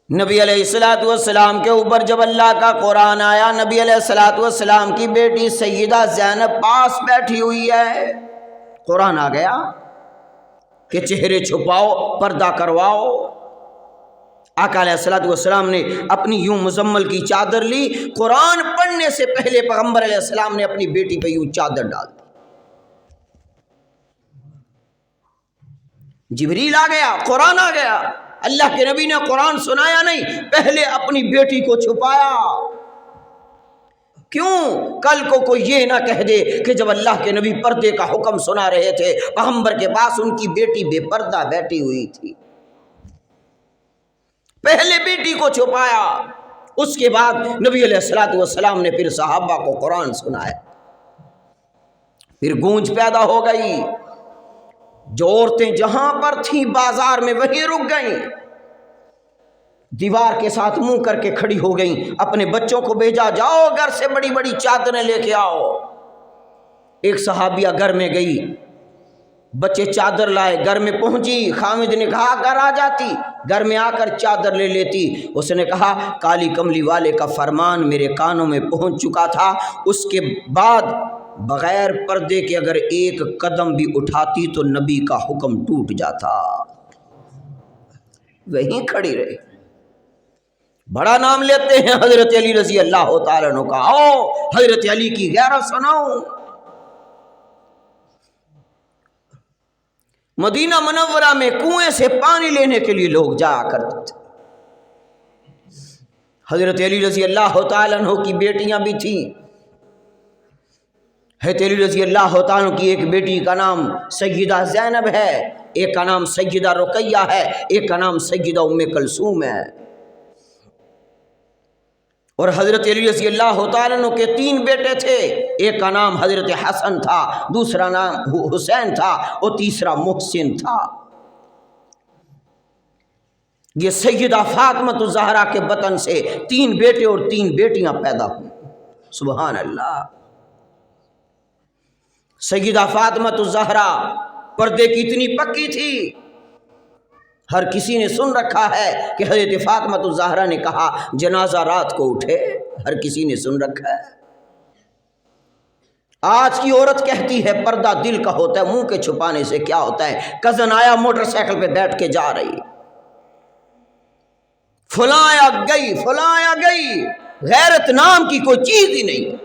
نبی علیہ الصلوۃ والسلام کے اوپر جب اللہ کا قرآن آیا، نبی علیہ الصلوۃ والسلام کی بیٹی سیدہ زینب پاس بیٹھی ہوئی ہے، قرآن آ گیا کہ چہرے چھپاؤ، پردہ کرواؤ۔ آقا علیہ الصلوۃ والسلام نے اپنی یوں مزمل کی چادر لی، قرآن پڑھنے سے پہلے پیغمبر علیہ السلام نے اپنی بیٹی پہ یوں چادر ڈال دی۔ جبریل آ گیا، قرآن آ گیا، اللہ کے نبی نے قرآن سنایا نہیں، پہلے اپنی بیٹی کو چھپایا۔ کیوں؟ کل کو کوئی یہ نہ کہہ دے کہ جب اللہ کے نبی پردے کا حکم سنا رہے تھے، پیغمبر کے پاس ان کی بیٹی بے پردہ بیٹھی ہوئی تھی۔ پہلے بیٹی کو چھپایا، اس کے بعد نبی علیہ الصلوۃ والسلام نے پھر صحابہ کو قرآن سنایا۔ پھر گونج پیدا ہو گئی، جو عورتیں جہاں پر تھیں بازار میں وہیں رک گئیں، دیوار کے ساتھ منہ کر کے کھڑی ہو گئیں، اپنے بچوں کو بھیجا، جاؤ گھر سے بڑی بڑی چادریں لے کے آؤ۔ ایک صحابیہ گھر میں گئی، بچے چادر لائے، گھر میں پہنچی، خامد نے کہا گھر آ جاتی، گھر میں آ کر چادر لے لیتی۔ اس نے کہا کالی کملی والے کا فرمان میرے کانوں میں پہنچ چکا تھا، اس کے بعد بغیر پردے کے اگر ایک قدم بھی اٹھاتی تو نبی کا حکم ٹوٹ جاتا۔ وہیں کھڑی رہی۔ بڑا نام لیتے ہیں حضرت علی رضی اللہ تعالیٰ عنہ کا، آؤ حضرت علی کی غیرت سناؤ۔ مدینہ منورہ میں کنویں سے پانی لینے کے لیے لوگ جایا کرتے تھے۔ حضرت علی رضی اللہ تعالیٰ عنہ کی بیٹیاں بھی تھیں۔ حضرت علی رضی اللہ تعالیٰ عنہ کی ایک بیٹی کا نام سیدہ زینب ہے، ایک کا نام سیدہ رقیہ ہے، ایک کا نام سیدہ ام کلثوم ہے۔ اور حضرت علی رضی اللہ تعالیٰ عنہ کے 3 بیٹے تھے، ایک کا نام حضرت حسن تھا، دوسرا نام حسین تھا اور تیسرا محسن تھا۔ یہ سیدہ فاطمہ الزہرا کے بطن سے 3 بیٹے اور 3 بیٹیاں پیدا ہوئیں۔ سبحان اللہ۔ سیدہ فاطمہ الزہرا پردے کی اتنی پکی تھی، ہر کسی نے سن رکھا ہے کہ حضرت فاطمہ الزہرا نے کہا جنازہ رات کو اٹھے، ہر کسی نے سن رکھا ہے۔ آج کی عورت کہتی ہے پردہ دل کا ہوتا ہے، منہ کے چھپانے سے کیا ہوتا ہے۔ کزن آیا موٹر سائیکل پہ بیٹھ کے جا رہی، فلاں آیا گئی، فلاں آیا گئی، غیرت نام کی کوئی چیز ہی نہیں،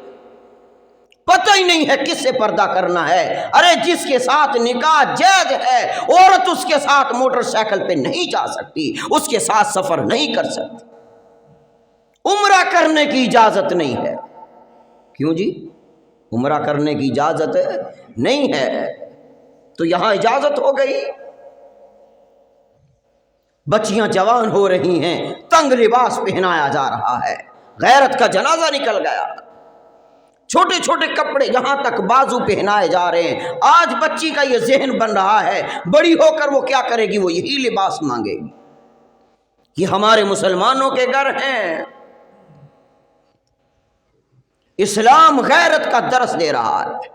پتہ ہی نہیں ہے کس سے پردہ کرنا ہے۔ ارے جس کے ساتھ نکاح جائز ہے، عورت اس کے ساتھ موٹر سائیکل پہ نہیں جا سکتی، اس کے ساتھ سفر نہیں کر سکتی، عمرہ کرنے کی اجازت نہیں ہے۔ کیوں جی؟ عمرہ کرنے کی اجازت نہیں ہے تو یہاں اجازت ہو گئی۔ بچیاں جوان ہو رہی ہیں، تنگ لباس پہنایا جا رہا ہے، غیرت کا جنازہ نکل گیا، چھوٹے چھوٹے کپڑے یہاں تک بازو پہنائے جا رہے ہیں۔ آج بچی کا یہ ذہن بن رہا ہے، بڑی ہو کر وہ کیا کرے گی؟ وہ یہی لباس مانگے گی۔ یہ ہمارے مسلمانوں کے گھر ہیں۔ اسلام غیرت کا درس دے رہا ہے۔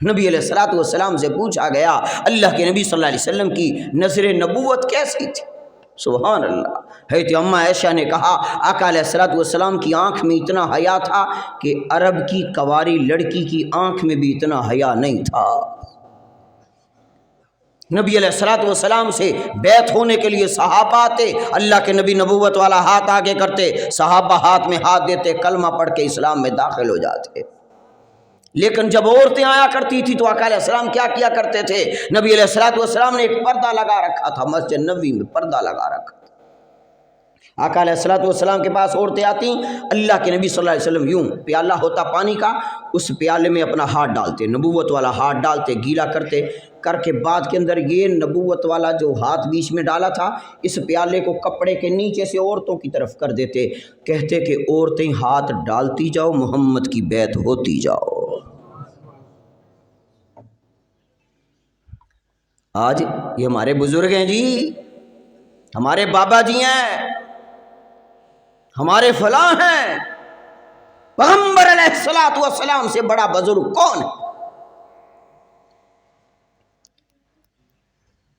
نبی علیہ الصلوۃ والسلام سے پوچھا گیا اللہ کے نبی صلی اللہ علیہ وسلم کی نظر نبوت کیسی تھی؟ سبحان اللہ۔ حضرت اماں عائشہ نے کہا آقا علیہ الصلوۃ والسلام کی آنکھ میں اتنا حیا تھا کہ عرب کی کواری لڑکی کی آنکھ میں بھی اتنا حیا نہیں تھا۔ نبی علیہ الصلوۃ والسلام سے بیعت ہونے کے لیے صحابہ آتے، اللہ کے نبی نبوت والا ہاتھ آگے کرتے، صحابہ ہاتھ میں ہاتھ دیتے، کلمہ پڑھ کے اسلام میں داخل ہو جاتے۔ لیکن جب عورتیں آیا کرتی تھی تو آقا علیہ السلام کیا کرتے تھے؟ نبی علیہ الصلوۃ والسلام نے ایک پردہ لگا رکھا تھا، مسجد نبوی میں پردہ لگا رکھا تھا۔ آقا علیہ الصلوۃ والسلام کے پاس عورتیں آتی، اللہ کے نبی صلی اللہ علیہ وسلم یوں پیالہ ہوتا پانی کا، اس پیالے میں اپنا ہاتھ ڈالتے، نبوت والا ہاتھ ڈالتے، گیلا کرتے، کر کے بعد کے اندر یہ نبوت والا جو ہاتھ بیچ میں ڈالا تھا اس پیالے کو کپڑے کے نیچے سے عورتوں کی طرف کر دیتے، کہتے کہ عورتیں ہاتھ ڈالتی جاؤ، محمد کی بیعت ہوتی جاؤ۔ آج یہ ہمارے بزرگ ہیں جی، ہمارے بابا جی ہیں، ہمارے فلاں ہیں، پیغمبر علیہ الصلوۃ والسلام سے بڑا بزرگ کون ہے؟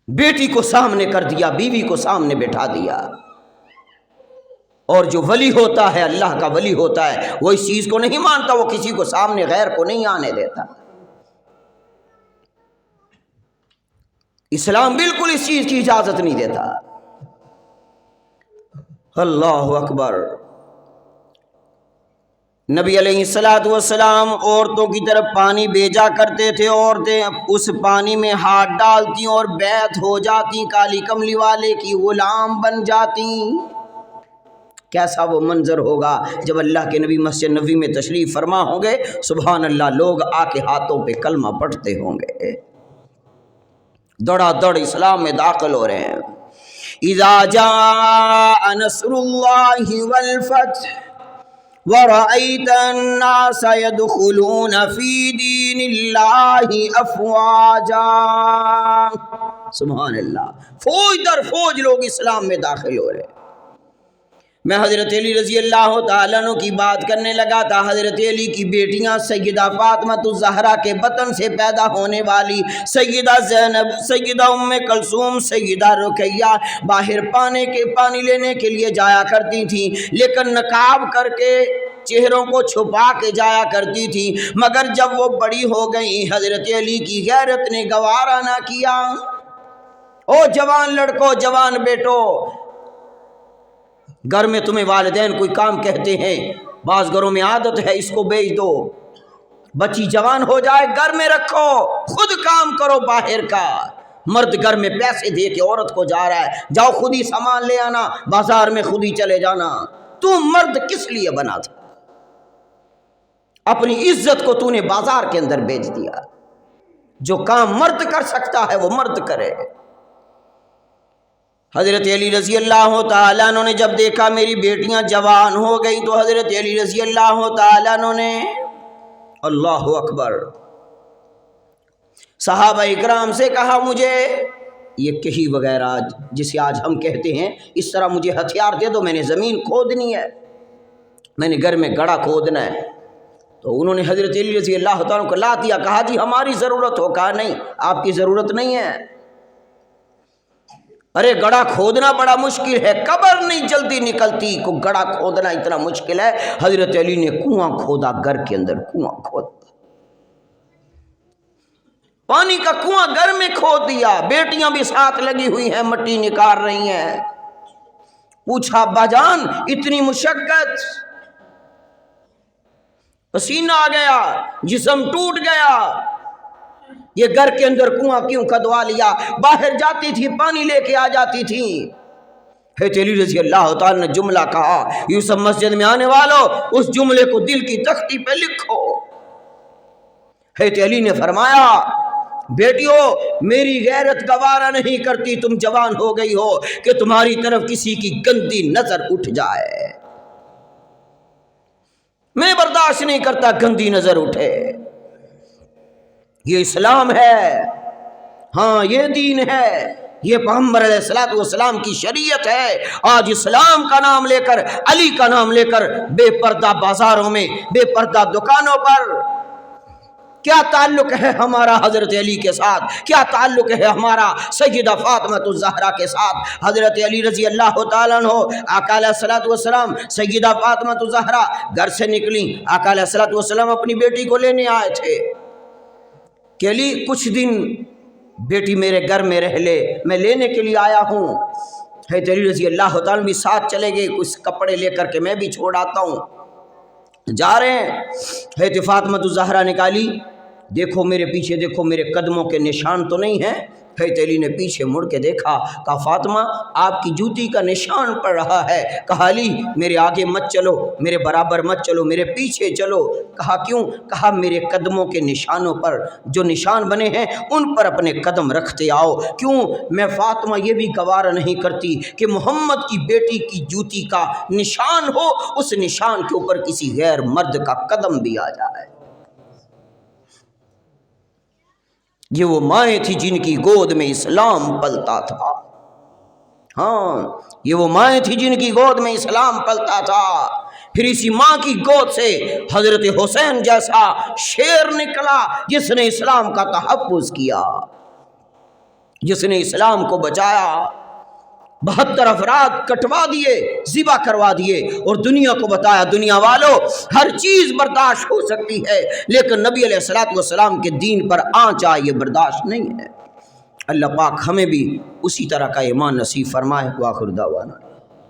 بیٹی کو سامنے کر دیا، بیوی کو سامنے بٹھا دیا، اور جو ولی ہوتا ہے، اللہ کا ولی ہوتا ہے، وہ اس چیز کو نہیں مانتا، وہ کسی کو سامنے غیر کو نہیں آنے دیتا۔ اسلام بالکل اس چیز کی اجازت نہیں دیتا۔ اللہ اکبر۔ نبی علیہ الصلوۃ والسلام عورتوں کی طرف پانی بھیجا کرتے تھے، عورتیں اس پانی میں ہاتھ ڈالتی اور بیعت ہو جاتی، کالی کملی والے کی غلام بن جاتی۔ کیسا وہ منظر ہوگا جب اللہ کے نبی مسجد نبوی میں تشریف فرما ہوں گے، سبحان اللہ، لوگ آ کے ہاتھوں پہ کلمہ پڑھتے ہوں گے، دڑا دڑ اسلام میں داخل ہو رہے ہیں۔ اذا جاء نصر اللہ والفتح وَرَأَيْتَ النَّاسَ يَدْخُلُونَ فِي دِينِ اللَّهِ أَفْوَاجًا۔ سبحان اللہ، فوج در فوج لوگ اسلام میں داخل ہو رہے ہیں۔ میں حضرت علی رضی اللہ تعالیٰ عنہ کی بات کرنے لگا تھا۔ حضرت علی کی بیٹیاں سیدہ فاطمہ الزہرا کے بطن سے پیدا ہونے والی سیدہ زینب، سیدہ ام کلثوم، سیدہ رقیہ باہر پانی لینے کے لیے جایا کرتی تھیں، لیکن نقاب کر کے چہروں کو چھپا کے جایا کرتی تھی، مگر جب وہ بڑی ہو گئی حضرت علی کی غیرت نے گوارا نہ کیا۔ او جوان لڑکوں، جوان بیٹو، گھر میں تمہیں والدین کوئی کام کہتے ہیں، بعض گھروں میں عادت ہے اس کو بیچ دو، بچی جوان ہو جائے گھر میں رکھو، خود کام کرو باہر کا۔ مرد گھر میں پیسے دے کے عورت کو جا رہا ہے، جاؤ خود ہی سامان لے آنا، بازار میں خود ہی چلے جانا۔ تو مرد کس لیے بنا تھا؟ اپنی عزت کو تو نے بازار کے اندر بیچ دیا۔ جو کام مرد کر سکتا ہے وہ مرد کرے۔ حضرت علی رضی اللہ تعالیٰ عنہ نے جب دیکھا میری بیٹیاں جوان ہو گئی تو حضرت علی رضی اللہ تعالیٰ عنہ نے، اللہ اکبر، صحابہ اکرام سے کہا مجھے یہ کہی وغیرہ جسے آج ہم کہتے ہیں، اس طرح مجھے ہتھیار دے دو، میں نے زمین کھودنی ہے، میں نے گھر میں گڑھا کھودنا ہے۔ تو انہوں نے حضرت علی رضی اللہ تعالیٰ کو لا دیا، کہا جی ہماری ضرورت ہو، کہا نہیں آپ کی ضرورت نہیں ہے۔ ارے گڑھا کھودنا بڑا مشکل ہے، قبر نہیں جلدی نکلتی، کو گڑھا کھودنا اتنا مشکل ہے۔ حضرت علی نے کنواں کھودا، گھر کے اندر کنواں کھودا، پانی کا کنواں گھر میں کھود دیا۔ بیٹیاں بھی ساتھ لگی ہوئی ہیں، مٹی نکال رہی ہیں۔ پوچھا ابا جان اتنی مشقت، پسینہ آ گیا، جسم ٹوٹ گیا، یہ گھر کے اندر کنواں کیوں کھدوا لیا؟ باہر جاتی تھی پانی لے کے آ جاتی تھی۔ حضرت علی رضی اللہ تعالی نے جملہ کہا، یوسف مسجد میں آنے والوں اس جملے کو دل کی تختی پہ لکھو۔ حضرت علی نے فرمایا بیٹیو میری غیرت گوارا نہیں کرتی، تم جوان ہو گئی ہو کہ تمہاری طرف کسی کی گندی نظر اٹھ جائے، میں برداشت نہیں کرتا گندی نظر اٹھے۔ یہ اسلام ہے، ہاں یہ دین ہے، یہ پیغمبر علیہ الصلوۃ والسلام کی شریعت ہے۔ آج اسلام کا نام لے کر، علی کا نام لے کر بے پردہ بازاروں میں، بے پردہ دکانوں پر، کیا تعلق ہے ہمارا حضرت علی کے ساتھ؟ کیا تعلق ہے ہمارا سیدہ فاطمہ الزہرا کے ساتھ؟ حضرت علی رضی اللہ تعالیٰ عنہ، آقا علیہ الصلوۃ والسلام، سیدہ فاطمہ الزہرا گھر سے نکلی، آقا علیہ الصلوۃ والسلام اپنی بیٹی کو لینے آئے تھے کہ علی کچھ دن بیٹی میرے گھر میں رہ لے، میں لینے کے لیے آیا ہوں۔ حضرت علی رضی اللہ تعالیٰ بھی ساتھ چلے گئے، کچھ کپڑے لے کر کے میں بھی چھوڑ آتا ہوں۔ جا رہے ہیں، حضرت فاطمہ الزہرا نکالی، دیکھو میرے پیچھے دیکھو، میرے قدموں کے نشان تو نہیں ہیں؟ حضرت علی نے پیچھے مڑ کے دیکھا، کہا فاطمہ آپ کی جوتی کا نشان پڑ رہا ہے۔ کہا علی میرے آگے مت چلو، میرے برابر مت چلو، میرے پیچھے چلو۔ کہا کیوں؟ کہا میرے قدموں کے نشانوں پر جو نشان بنے ہیں ان پر اپنے قدم رکھتے آؤ۔ کیوں؟ میں فاطمہ یہ بھی گوارا نہیں کرتی کہ محمد کی بیٹی کی جوتی کا نشان ہو، اس نشان کے اوپر کسی غیر مرد کا قدم بھی آ جائے۔ یہ وہ مائیں تھی جن کی گود میں اسلام پلتا تھا، ہاں یہ وہ مائیں تھی جن کی گود میں اسلام پلتا تھا۔ پھر اسی ماں کی گود سے حضرت حسین جیسا شیر نکلا جس نے اسلام کا تحفظ کیا، جس نے اسلام کو بچایا۔ 72 افراد کٹوا دیے، ذبح کروا دیے، اور دنیا کو بتایا دنیا والو ہر چیز برداشت ہو سکتی ہے، لیکن نبی علیہ الصلوۃ والسلام کے دین پر آنچ آئے یہ برداشت نہیں ہے۔ اللہ پاک ہمیں بھی اسی طرح کا ایمان نصیب فرمائے۔ وآخر دعوانا